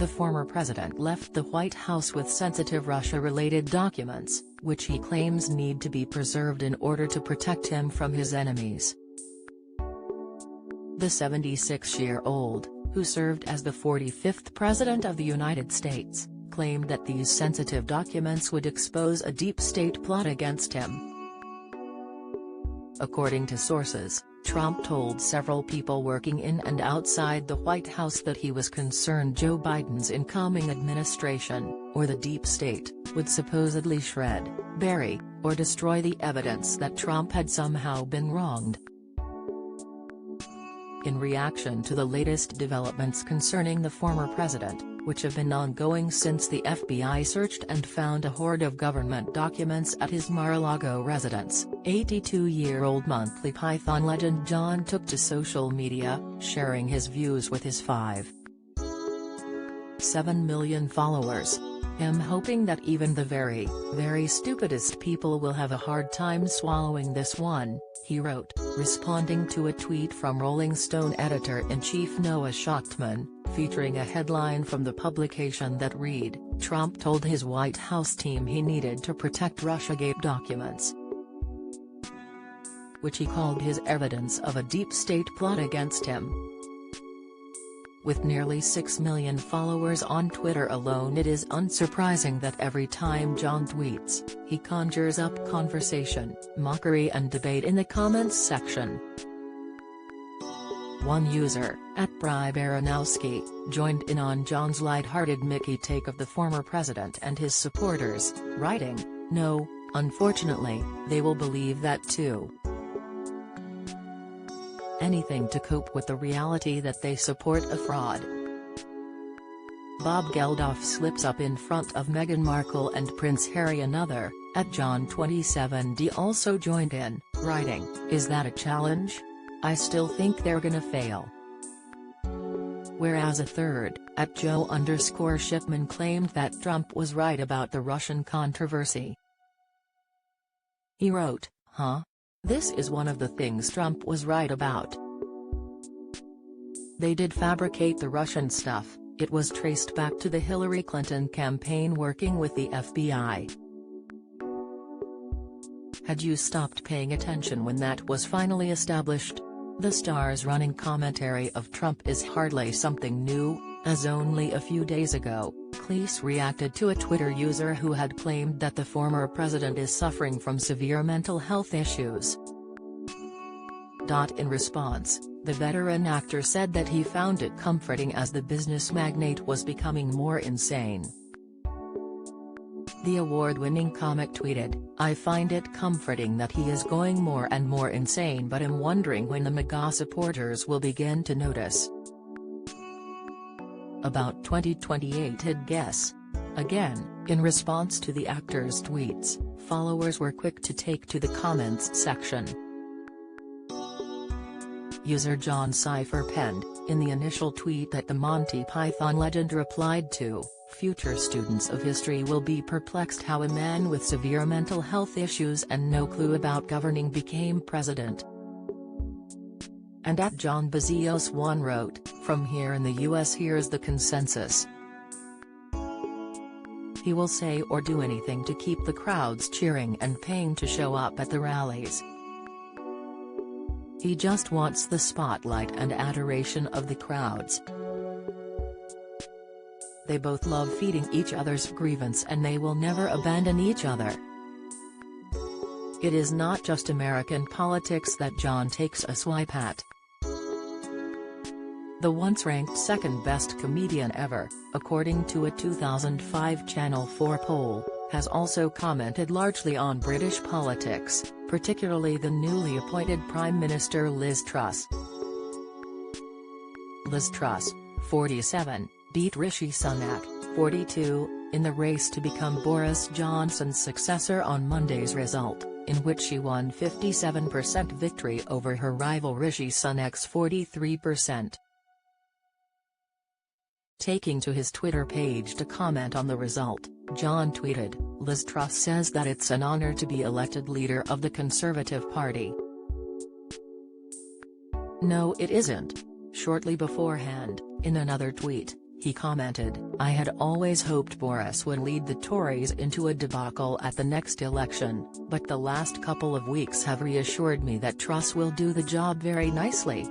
the former president left the White House with sensitive Russia-related documents, which he claims need to be preserved in order to protect him from his enemies. The 76-year-old, who served as the 45th President of the United States, claimed that these sensitive documents would expose a deep state plot against him. According to sources, Trump told several people working in and outside the White House that he was concerned Joe Biden's incoming administration, or the deep state, would supposedly shred, bury, or destroy the evidence that Trump had somehow been wronged. In reaction to the latest developments concerning the former president, which have been ongoing since the FBI searched and found a hoard of government documents at his Mar-a-Lago residence, 82-year-old monthly Python legend John took to social media, sharing his views with his 5.7 million followers. "I'm hoping that even the very, very stupidest people will have a hard time swallowing this one," he wrote, responding to a tweet from Rolling Stone editor-in-chief Noah Schachtman, featuring a headline from the publication that read, "Trump told his White House team he needed to protect Russiagate documents," which he called his evidence of a deep state plot against him. With nearly 6 million followers on Twitter alone, it is unsurprising that every time John tweets, he conjures up conversation, mockery and debate in the comments section. One user, @BryBaranowski, joined in on John's lighthearted Mickey take of the former president and his supporters, writing, "No, unfortunately, they will believe that too. Anything to cope with the reality that they support a fraud." Bob Geldof slips up in front of Meghan Markle and Prince Harry. Another, @John27D, also joined in, writing, "Is that a challenge? I still think they're gonna fail." Whereas a third, @Joe_Shipman, claimed that Trump was right about the Russian controversy. He wrote, "Huh? This is one of the things Trump was right about. They did fabricate the Russian stuff, it was traced back to the Hillary Clinton campaign working with the FBI. Had you stopped paying attention when that was finally established? The star's running commentary of Trump is hardly something new, as only a few days ago, Cleese reacted to a Twitter user who had claimed that the former president is suffering from severe mental health issues. In response, the veteran actor said that he found it comforting as the business magnate was becoming more insane. The award-winning comic tweeted, "I find it comforting that he is going more and more insane, but I'm wondering when the MAGA supporters will begin to notice. About 2028, I'd guess." Again, in response to the actor's tweets, followers were quick to take to the comments section. User John Cipher penned, in the initial tweet that the Monty Python legend replied to, "Future students of history will be perplexed how a man with severe mental health issues and no clue about governing became president." And @John Bazios 1 wrote, "From here in the US, here's the consensus. He will say or do anything to keep the crowds cheering and paying to show up at the rallies. He just wants the spotlight and adoration of the crowds. They both love feeding each other's grievance and they will never abandon each other." It is not just American politics that John takes a swipe at. The once-ranked second-best comedian ever, according to a 2005 Channel 4 poll, has also commented largely on British politics, particularly the newly appointed Prime Minister Liz Truss. Liz Truss, 47, beat Rishi Sunak, 42, in the race to become Boris Johnson's successor on Monday's result, in which she won 57% victory over her rival Rishi Sunak's 43%. Taking to his Twitter page to comment on the result, John tweeted, "Liz Truss says that it's an honor to be elected leader of the Conservative Party. No, it isn't." Shortly beforehand, in another tweet, He commented, "I had always hoped Boris would lead the Tories into a debacle at the next election, but the last couple of weeks have reassured me that Truss will do the job very nicely."